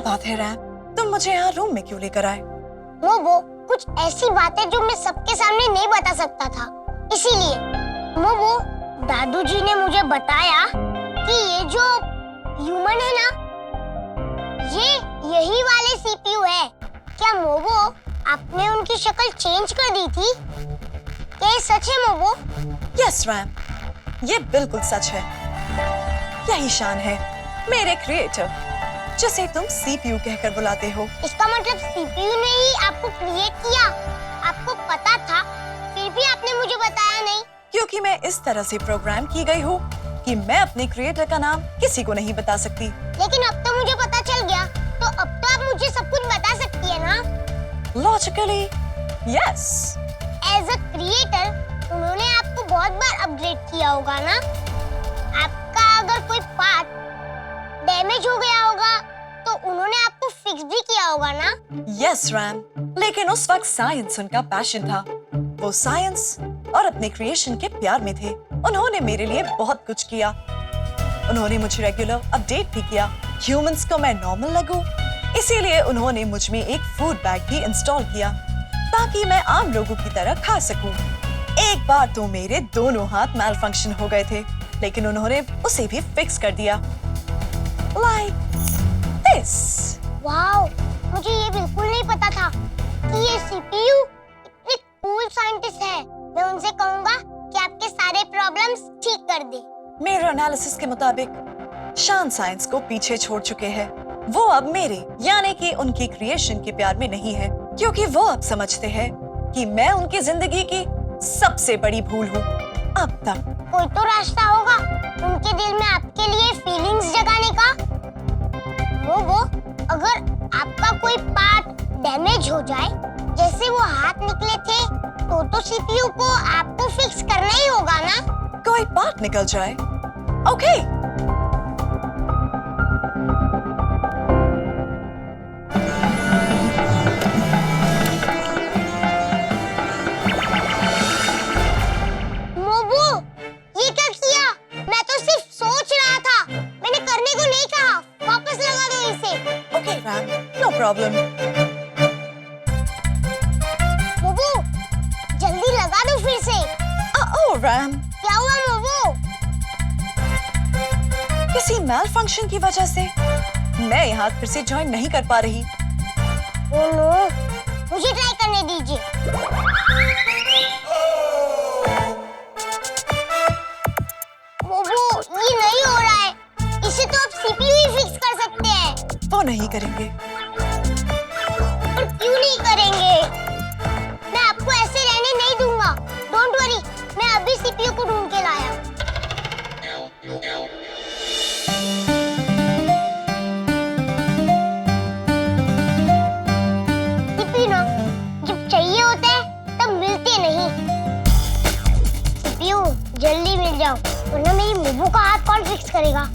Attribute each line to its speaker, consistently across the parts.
Speaker 1: बात है रैम, तुम मुझे यहाँ रूम में क्यों लेकर आए?
Speaker 2: मोबो, कुछ ऐसी बातें जो मैं सबके सामने नहीं बता सकता था, इसीलिए। मोबो, दादू जी ने मुझे बताया कि ये जो ह्यूमन है ना, ये यही वाले सीपीयू है। क्या मोबो, आपने उनकी शक्ल चेंज कर दी थी? क्या ये सच है मोबो?
Speaker 1: यस रैम, ये बिल्कुल सच है। यही शान है मेरे क्रिएटर, जिसे तुम सीपीयू कहकर बुलाते हो।
Speaker 2: इसका मतलब सीपीयू ने ही आपको क्रिएट किया? आपको पता था, फिर भी आपने मुझे बताया नहीं?
Speaker 1: क्योंकि मैं इस तरह से प्रोग्राम की गई हूँ कि मैं अपने क्रिएटर का नाम किसी को नहीं बता सकती।
Speaker 2: लेकिन अब तो मुझे पता चल गया, तो अब तो आप मुझे सब कुछ बता सकती है ना?
Speaker 1: Logically yes.
Speaker 2: As a creator उन्होंने आपको बहुत बार अपग्रेड किया होगा ना? आपका अगर कोई पार्ट डैमेज हो गया होगा तो उन्होंने आपको फिक्स भी किया होगा ना?
Speaker 1: यस रैम, लेकिन उस वक्त साइंस उनका पैशन था। वो साइंस और अपने क्रिएशन के प्यार में थे। उन्होंने मेरे लिए बहुत कुछ किया। उन्होंने मुझे रेगुलर अपडेट भी किया। ह्यूमंस को मैं नॉर्मल लगूं, इसीलिए उन्होंने मुझ में एक फूड बैग भी इंस्टॉल किया ताकि मैं आम लोगों की तरह खा सकूं। एक बार तो मेरे दोनों हाथ मैल फंक्शन हो गए थे, लेकिन उन्होंने उसे भी फिक्स कर दिया। Like this.
Speaker 2: वाओ, मुझे ये बिल्कुल नहीं पता था कि ये सीपीयू इतने कूल साइंटिस्ट है। मैं उनसे कहूँगा कि आपके सारे प्रॉब्लम्स ठीक कर दे।
Speaker 1: मेरे एनालिसिस के मुताबिक शान साइंस को पीछे छोड़ चुके हैं। वो अब मेरे यानी कि उनकी क्रिएशन के प्यार में नहीं है, क्योंकि वो अब समझते हैं कि मैं उनकी जिंदगी की सबसे बड़ी भूल हूँ अब तक।
Speaker 2: कोई तो रास्ता होगा उनके दिल में आपके लिए फीलिंग्स जगाने का। वो अगर आपका कोई पार्ट डैमेज हो जाए, जैसे वो हाथ निकले थे, तो सीपीयू को आपको फिक्स करना ही होगा ना?
Speaker 1: कोई पार्ट निकल जाए, ओके।
Speaker 2: मोबो, ये क्या किया? मैं तो सिर्फ सोच रहा था, मैंने करने को नहीं कहा। वापस लगा दो इसे।
Speaker 1: Okay RAM, no problem.
Speaker 2: Mobo, जल्दी लगा दो फिर से।
Speaker 1: ओह रैम,
Speaker 2: क्या हुआ मोबो?
Speaker 1: किसी मैल फंक्शन की वजह से मैं यहाँ फिर से ज्वाइन नहीं कर पा रही।
Speaker 2: ओह नो, मुझे ट्राई करने दीजिए। मोबो, ये नहीं हो रहा है। इसे तो आप सीपीयू ही फिक्स कर सकते हैं।
Speaker 1: वो नहीं करेंगे।
Speaker 2: और क्यों नहीं करेंगे? मैं आपको ऐसे रहने नहीं दूंगा। डोंट वरी, मैं अभी सीपीयू को ढूंढ के लाया। सीपीयू ना, जब चाहिए होते हैं तब मिलते नहीं। सीपीयू जल्दी मिल जाओ, वरना मेरी मोबो का हाथ कौन फिक्स करेगा?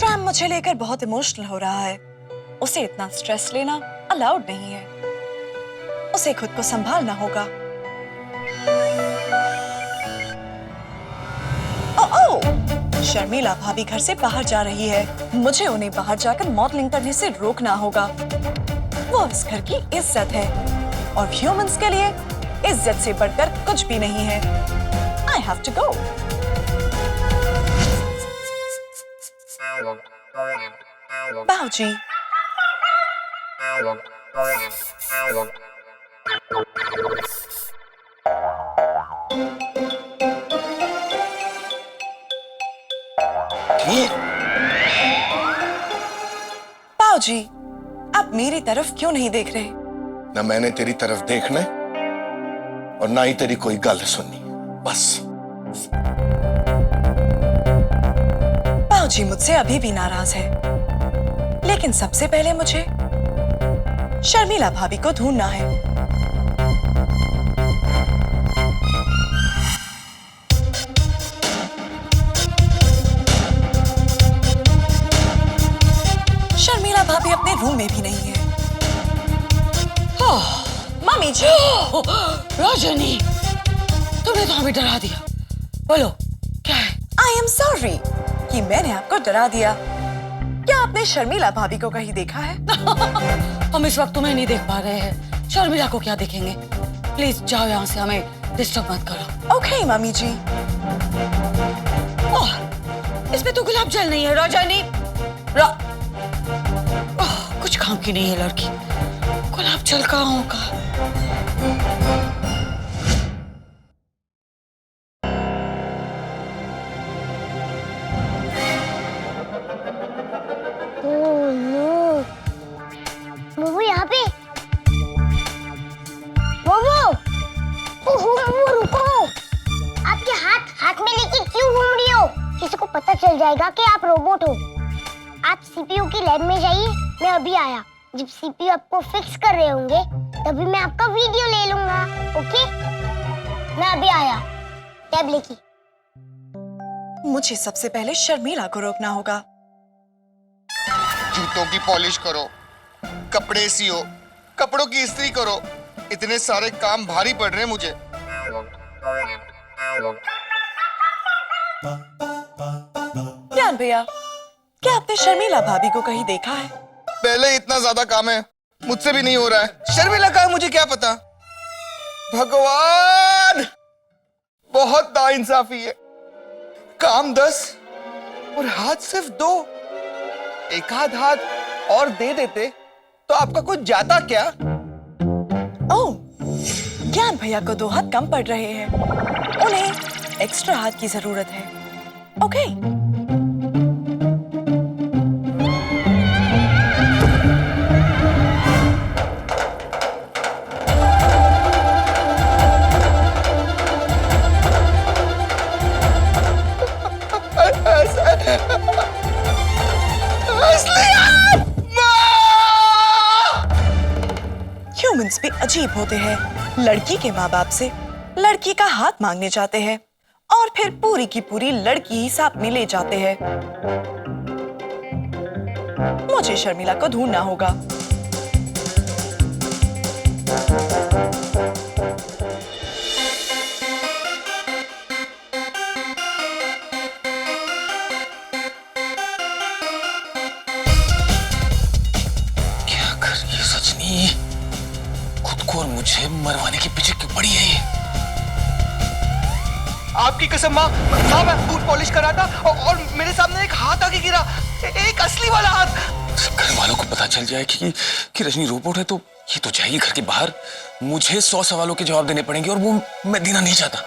Speaker 1: रैम मुझे लेकर बहुत इमोशनल हो रहा है। उसे इतना स्ट्रेस लेना अलाउड नहीं है। उसे खुद को संभालना होगा। ओह, शर्मिला भाभी घर से बाहर जा रही है। मुझे उन्हें बाहर जाकर मॉडलिंग करने से रोकना होगा। वो इस घर की इज्जत है और ह्यूमंस के लिए इज्जत से बढ़कर कुछ भी नहीं है। I have to go. बाऊजी, बाऊजी, आप मेरी तरफ क्यों नहीं देख रहे?
Speaker 3: ना मैंने तेरी तरफ देखना है और ना ही तेरी कोई गल सुननी, बस।
Speaker 1: बाऊजी मुझसे अभी भी नाराज है, लेकिन सबसे पहले मुझे शर्मिला भाभी को ढूंढना है। शर्मिला भाभी अपने रूम में भी नहीं है। मम्मी जी।
Speaker 4: रजनी, तुमने तो हमें डरा दिया। बोलो क्या है?
Speaker 1: आई एम सॉरी कि मैंने आपको डरा दिया। क्या आपने शर्मिला भाभी को कहीं देखा है?
Speaker 4: हम इस वक्त तुम्हें नहीं देख पा रहे हैं, शर्मिला को क्या देखेंगे? प्लीज जाओ यहाँ से, हमें डिस्टर्ब मत करो।
Speaker 1: ओके मम्मी जी।
Speaker 4: ओह, इसमें तो गुलाब जल नहीं है रजनी। कुछ काम की नहीं है लड़की, गुलाब जल कहाँ होगा?
Speaker 2: ओह नो, मोमो यहाँ पे। मोमो, ओहो मोमो रुको, आपके हाथ हाथ में लेके क्यों घूम रही हो? किसी को पता चल जाएगा कि आप रोबोट हो। आप सीपीयू की लैब में जाइए, मैं अभी आया। जब सीपीयू आपको फिक्स कर रहे होंगे तभी मैं आपका वीडियो ले लूंगा। ओके, मैं अभी आया। टैब लेके।
Speaker 1: मुझे सबसे पहले शर्मिला को रोकना होगा।
Speaker 5: जूतों की पॉलिश करो, कपड़े सियो, कपड़ों की इस्त्री करो, इतने सारे काम भारी पड़ रहे हैं मुझे।
Speaker 1: ज्ञान भैया, क्या आपने शर्मिला भाभी को कहीं देखा है?
Speaker 5: पहले इतना ज्यादा काम है, मुझसे भी नहीं हो रहा है। शर्मिला का है मुझे क्या पता। भगवान, बहुत नाइंसाफी है। काम 10 और हाथ सिर्फ 2। एक आध हाथ और दे देते तो आपका कुछ जाता क्या?
Speaker 1: ओह, ज्ञान भैया को 2 हाथ कम पड़ रहे हैं, उन्हें एक्स्ट्रा हाथ की जरूरत है। ओके। ह्यूमंस भी अजीब होते हैं। लड़की के माँ बाप से लड़की का हाथ मांगने जाते हैं और फिर पूरी की पूरी लड़की ही साथ में ले जाते हैं। मुझे शर्मिला को ढूंढना होगा।
Speaker 6: क्या कर रही है सजनी? खुद को और मुझे मरवाने के पीछे क्यों पड़ी है ये?
Speaker 5: आपकी कसम माँ, मैं बूट पॉलिश कर रहा था और मेरे सामने एक हाथ आके गिरा, एक असली वाला हाथ।
Speaker 6: घर वालों को पता चल जाए कि रजनी रोबोट है तो ये तो जाएगी घर के बाहर। मुझे 100 सवालों के जवाब देने पड़ेंगे और वो मैं देना नहीं चाहता।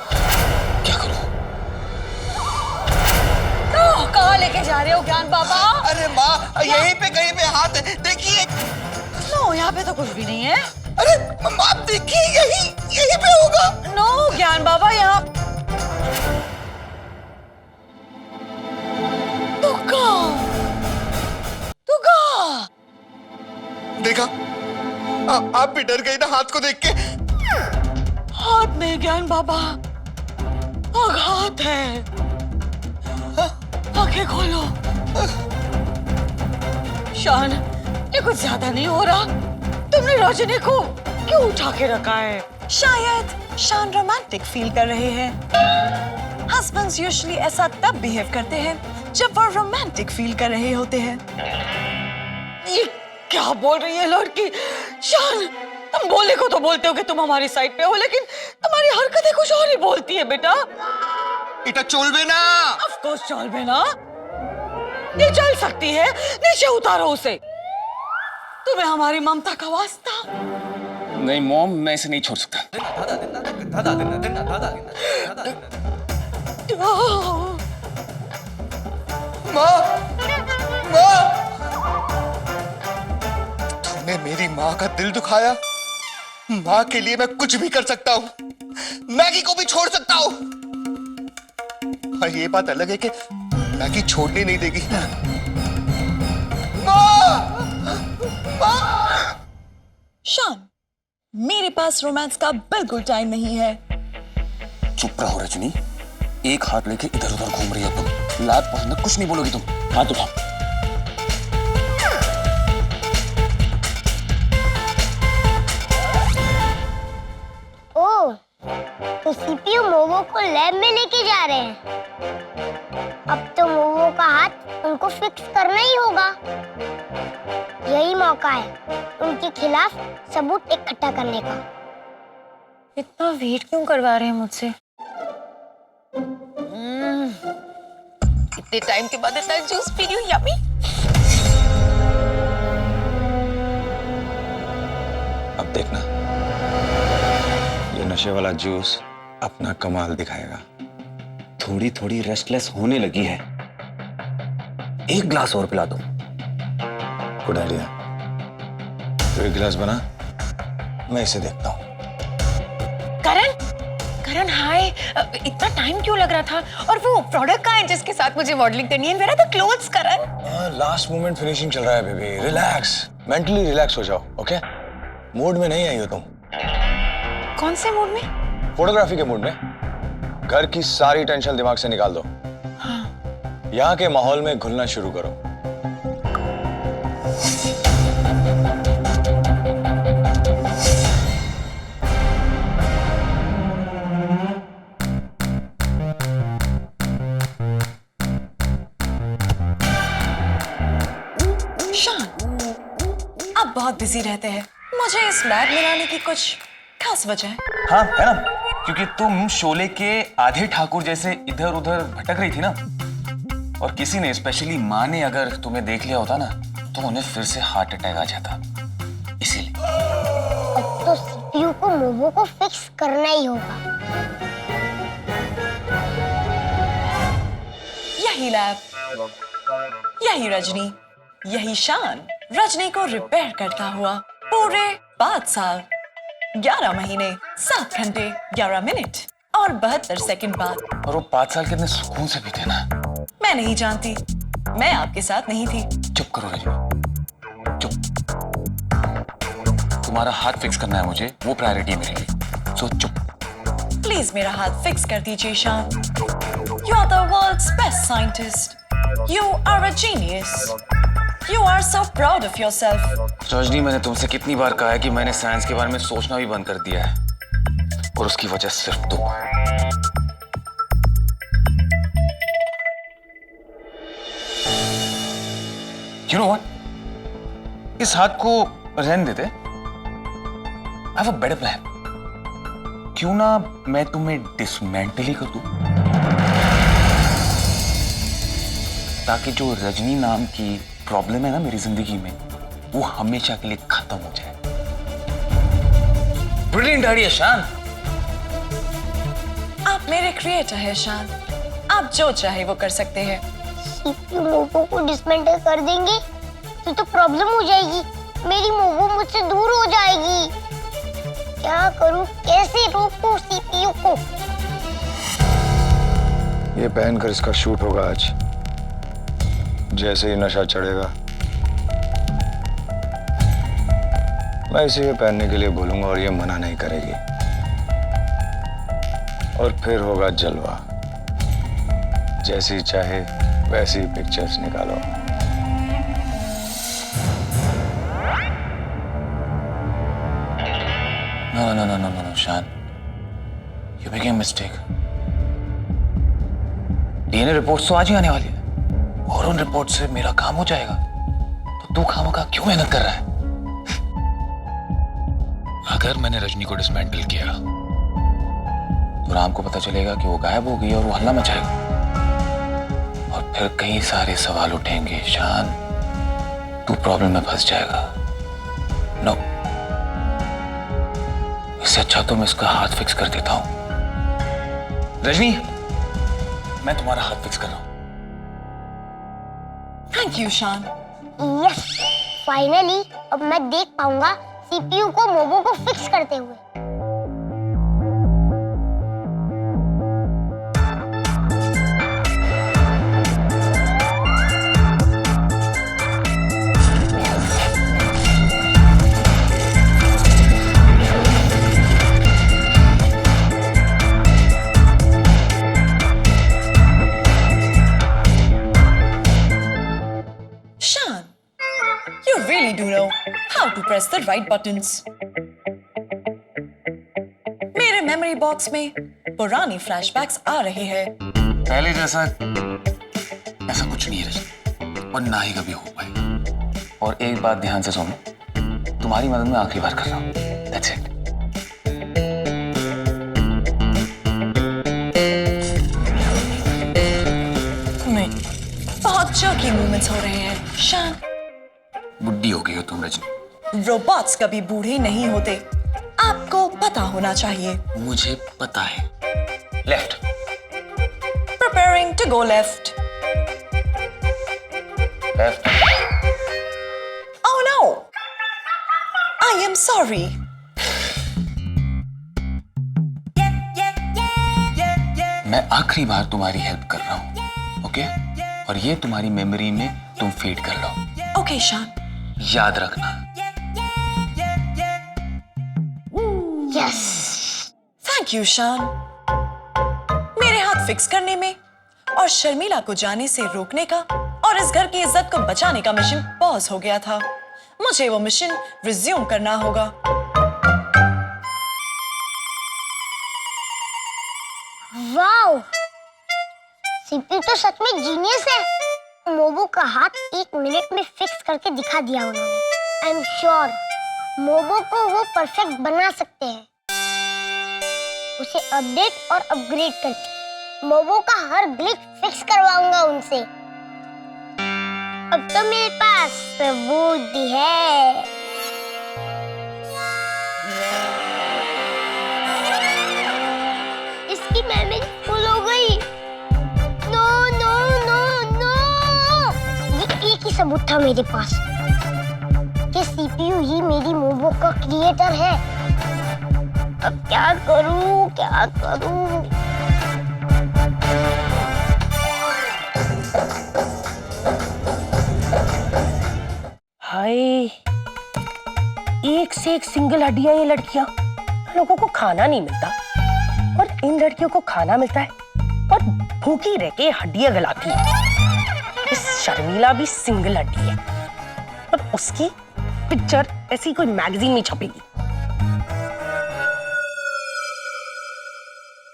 Speaker 6: क्या करूं?
Speaker 4: कहाँ लेके जा रहे हो ज्ञान बाबा?
Speaker 5: अरे माँ, यहीं पे कहीं पे हाथ है, देखिए।
Speaker 4: नो, यहाँ पे तो कुछ भी नहीं है।
Speaker 5: अरे माँ देखिए, यहीं पे होगा।
Speaker 4: नो ज्ञान बाबा, यहाँ
Speaker 5: देखा? आप भी डर गई ना हाथ को देख के?
Speaker 4: हाथ में ज्ञान बाबा आघात है। आंखें खोलो। शान, ये कुछ ज्यादा नहीं हो रहा? तुमने रजनी को क्यों उठा के रखा है?
Speaker 1: शायद शान रोमांटिक फील कर रहे हैं। हस्बैंड्स यूजुअली ऐसा तब बिहेव करते हैं जब वो रोमांटिक फील कर रहे होते हैं।
Speaker 4: ये क्या बोल रही है लड़की? शान, तुम बोले को तो बोलते हो कि तुम हमारी साइड पे हो, लेकिन तुम्हारी हरकतें कुछ और ही बोलती है बेटा।
Speaker 5: इटा चलबे ना।
Speaker 4: ऑफ कोर्स चलबे ना। ये चल सकती है, नीचे उतारो उसे। तुम्हें हमारी ममता का वास्ता।
Speaker 6: नहीं मॉम, मैं इसे नहीं छोड़ सकता।
Speaker 5: माँ, माँ, तुमने मेरी माँ का दिल दुखाया। माँ के लिए मैं कुछ भी कर सकता हूँ, मैगी को भी छोड़ सकता हूँ। और ये बात अलग है कि मैगी छोड़ने नहीं देगी। माँ, माँ।
Speaker 1: शान, मेरे पास रोमांस का बिल्कुल टाइम नहीं है।
Speaker 6: चुप रहो रजनी, एक हाथ लेके इधर उधर घूम रही हो तुम। लात पसंद कुछ नहीं बोलोगी तुम। हाथ उठाओ।
Speaker 2: ओह, तो सीपीयू मोमो को लैब में लेके जा रहे हैं। अब तो मोमो का हाथ उनको फिक्स करना ही होगा। यही मौका है उनके खिलाफ सबूत इकट्ठा करने का।
Speaker 4: इतना वेट क्यों करवा रहे हैं मुझसे? इतने टाइम के बाद इतना जूस पी रही हूँ, यम्मी।
Speaker 6: अब देखना, ये नशे वाला जूस अपना कमाल दिखाएगा।
Speaker 7: थोड़ी थोड़ी रेस्टलेस होने लगी है, एक ग्लास और पिला दो।
Speaker 6: Good idea. तो एक गिलास बना, मैं इसे देखता हूँ।
Speaker 4: करण, करण हाय, इतना टाइम क्यों लग रहा था? और वो प्रोडक्ट कहाँ है जिसके साथ मुझे मॉडलिंग करनी है? मेरा तो क्लोथ्स करण।
Speaker 6: लास्ट मोमेंट फिनिशिंग चल रहा है बेबी, रिलैक्स, मेंटली रिलैक्स हो जाओ, ओके? मूड में नहीं आई हो तुम।
Speaker 4: कौन से मूड में?
Speaker 6: फोटोग्राफी के मूड में। घर की सारी टेंशन दिमाग से निकाल दो।
Speaker 4: हाँ।
Speaker 6: यहाँ के माहौल में घुलना शुरू करो।
Speaker 1: शान, आप बहुत बिजी रहते हैं, मुझे इस लैब में लाने की कुछ खास वजह है?
Speaker 6: हाँ है ना, क्योंकि तुम शोले के आधे ठाकुर जैसे इधर उधर भटक रही थी ना, और किसी ने, स्पेशली माँ ने अगर तुम्हें देख लिया होता ना, तो उन्हें फिर से हार्ट अटैक आ जाता। इसीलिए
Speaker 2: अब तो सीपीयू को मोमो को फिक्स करना ही होगा।
Speaker 1: यही लैब, यही रजनी, यही शान रजनी को रिपेयर करता हुआ पूरे 5 साल 11 महीने 7 घंटे 11 मिनट और 72 सेकंड बाद।
Speaker 6: और वो 5 साल कितने सुकून से बीते ना।
Speaker 1: मैं नहीं जानती, मैं आपके साथ नहीं थी।
Speaker 6: चुप करो रजनी, चुप। तुम्हारा हाथ फिक्स करना है मुझे, वो प्रायोरिटी है मेरे लिए, सो चुप।
Speaker 1: प्लीज मेरा हाथ फिक्स कर दीजिए शान। You are the world's best scientist. You are a genius. You are so proud of yourself.
Speaker 6: Rajni, मैंने तुमसे कितनी बार कहा है कि मैंने साइंस के बारे में सोचना भी बंद कर दिया है, और उसकी वजह सिर्फ तुम। You know what? इस हाथ को रहने देते। I have a better plan. क्यों ना मैं तुम्हें डिसमेंटल ही कर दूं, ताकि जो रजनी नाम की प्रॉब्लम है ना मेरी जिंदगी में, वो हमेशा के लिए खत्म हो जाए। ब्रिलियंट आइडिया शान।
Speaker 1: आप मेरे क्रिएटर हैं शान, आप जो चाहे वो कर सकते हैं।
Speaker 2: सीपीयू मोमो को डिसमेंटल कर देंगे तो प्रॉब्लम हो जाएगी, मेरी मोमो मुझसे दूर हो जाएगी। क्या करूं, कैसे रोकूं सीपीयू को?
Speaker 6: ये पहनकर इसका शूट होगा आज। जैसे ही नशा चढ़ेगा, मैं इसे ये पहनने के लिए बोलूंगा और ये मना नहीं करेगी, और फिर होगा जलवा। जैसी चाहे वैसी पिक्चर्स निकालो। No, शान, you making a mistake. DNA reports तो आज ही आने वाली है, और उन रिपोर्ट से मेरा काम हो जाएगा। तो तू खामखा क्यों मेहनत कर रहा है? अगर मैंने रजनी को डिसमेंटल किया, तो राम को पता चलेगा कि वो गायब हो गई और वो हल्ला मचाएगा, और फिर कई सारे सवाल उठेंगे। शान, तू प्रॉब्लम में फंस जाएगा। नो, इससे अच्छा तो मैं इसका हाथ फिक्स कर देता हूं। रजनी, मैं तुम्हारा हाथ फिक्स कर रहा हूं।
Speaker 1: थैंक यू शान।
Speaker 2: यस, फाइनली अब मैं देख पाऊंगा सीपीयू को मोमो को फिक्स करते हुए।
Speaker 1: Shan, you really do know how to press the right buttons. मेरे मेमोरी बॉक्स में पुरानी फ्लैशबैक्स आ रहे हैं।
Speaker 6: पहले जैसा ऐसा कुछ नहीं और ना ही कभी हो पाएगा। और एक बात ध्यान से सुनो, तुम्हारी मदद मैं आखिरी बार कर रहा हूँ। That's it.
Speaker 1: नहीं, बहुत जर्की मूवमेंट्स हो रहे हैं शान।
Speaker 6: बुड्ढी हो गई हो तुम रजनी।
Speaker 1: रोबोट्स कभी बूढ़े नहीं होते, आपको पता होना चाहिए।
Speaker 6: मुझे पता है। Left.
Speaker 1: Preparing to go left.
Speaker 6: Left.
Speaker 1: Oh no! I am sorry.
Speaker 6: मैं आखिरी बार तुम्हारी हेल्प कर रहा हूँ, ओके? और ये तुम्हारी मेमोरी में तुम फीड कर लो।
Speaker 1: Okay, शान।
Speaker 6: याद रखना।
Speaker 2: यस।
Speaker 1: Thank you, शान। मेरे हाथ फिक्स करने में और शर्मिला को जाने से रोकने का और इस घर की इज्जत को बचाने का मिशन पॉज हो गया था। मुझे वो मिशन रिज्यूम करना होगा।
Speaker 2: वाओ, सीपीयू तो सच में जीनियस है। मोबो का हाथ 1 मिनट में फिक्स करके दिखा दिया उन्होंने। आई एम श्योर मोबो को वो परफेक्ट बना सकते हैं। उसे अपडेट और अपग्रेड करके मोबो का हर ग्लिच फिक्स करवाऊंगा उनसे। अब तो मेरे पास सबूत भी है। इसकी मेमोरी फुल हो गई। नो नो नो नो, ये एक ही सबूत था मेरे पास कि सीपीयू ही मेरी मोबो का क्रिएटर है। अब क्या करूं, क्या करूं?
Speaker 8: हाय, एक से एक सिंगल हड्डियां ये लड़कियां। लोगों को खाना नहीं मिलता और इन लड़कियों को खाना मिलता है और भूखी रह के हड्डियां गलाती है। इस शर्मिला भी सिंगल हड्डी है और उसकी पिक्चर ऐसी कोई मैगजीन में छपेगी।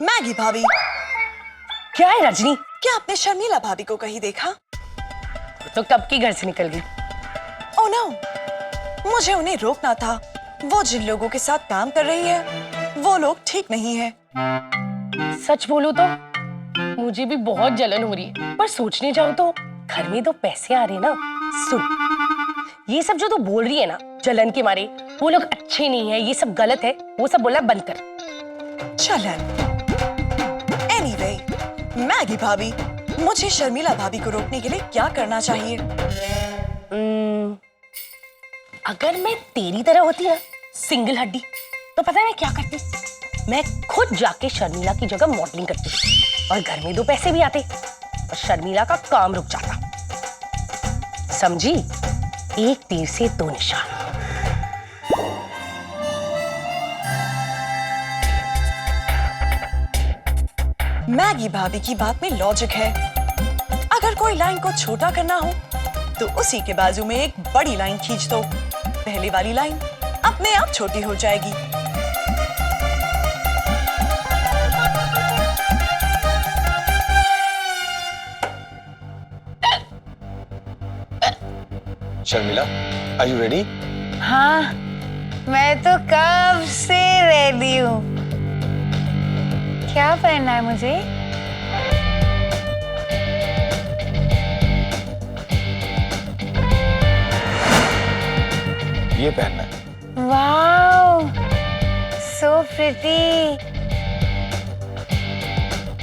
Speaker 1: मैगी भाभी,
Speaker 8: क्या है रजनी?
Speaker 1: क्या आपने शर्मिला भाभी को कहीं देखा?
Speaker 8: तो कब की घर से निकल गई?
Speaker 1: ओह नो, मुझे उन्हें रोकना था। वो जिन लोगों के साथ काम कर रही है वो लोग ठीक नहीं है।
Speaker 8: सच बोलूं तो मुझे भी बहुत जलन हो रही है, पर सोचने जाऊं तो घर में तो पैसे आ रहे ना। सुन, ये सब जो तू बोल रही है ना जलन के मारे, वो लोग अच्छे नहीं है, ये सब गलत है, वो सब बोला बंद कर।
Speaker 1: चलन। एनीवे, मैगी भाभी, मुझे शर्मिला भाभी को रोकने के लिए क्या करना चाहिए?
Speaker 8: अगर मैं तेरी तरह होती ना सिंगल हड्डी, तो पता है मैं क्या करती? मैं खुद जाके शर्मिला की जगह मॉडलिंग करती और घर में 2 पैसे भी आते और शर्मिला का काम रुक जाता। समझी? एक तीर से 2 निशान।
Speaker 1: मैगी भाभी की बात में लॉजिक है। अगर कोई लाइन को छोटा करना हो तो उसी के बाजू में एक बड़ी लाइन खींच दो। पहले वाली लाइन अपने आप छोटी हो जाएगी।
Speaker 5: Sharmila, are you ready?
Speaker 4: हाँ, मैं तो कब से रेडी हूँ। क्या पहनना है मुझे?
Speaker 5: ये पहनना है।
Speaker 4: Wow, so pretty.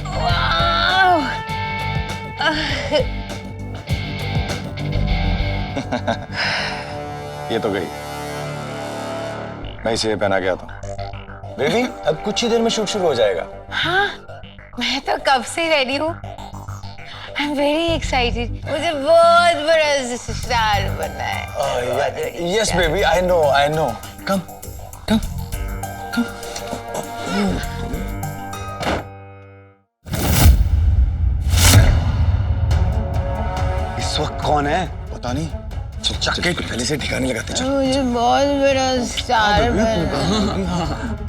Speaker 4: वाओ।
Speaker 5: ये तो गई। मैं इसे ये पहना गया था। रेडी? अब कुछ ही देर में शूट शुरू हो जाएगा।
Speaker 4: हाँ, मैं तो कब से रेडी हूँ। I am very excited. मुझे बहुत बड़ा स्टार बनना है।
Speaker 5: Yes baby, I know, I know. Come, come, come. इस वक्त कौन है? पता नहीं। चल, पहले से ठिकाने लगाते चल।
Speaker 4: मुझे बहुत बड़ा स्टार बनना है।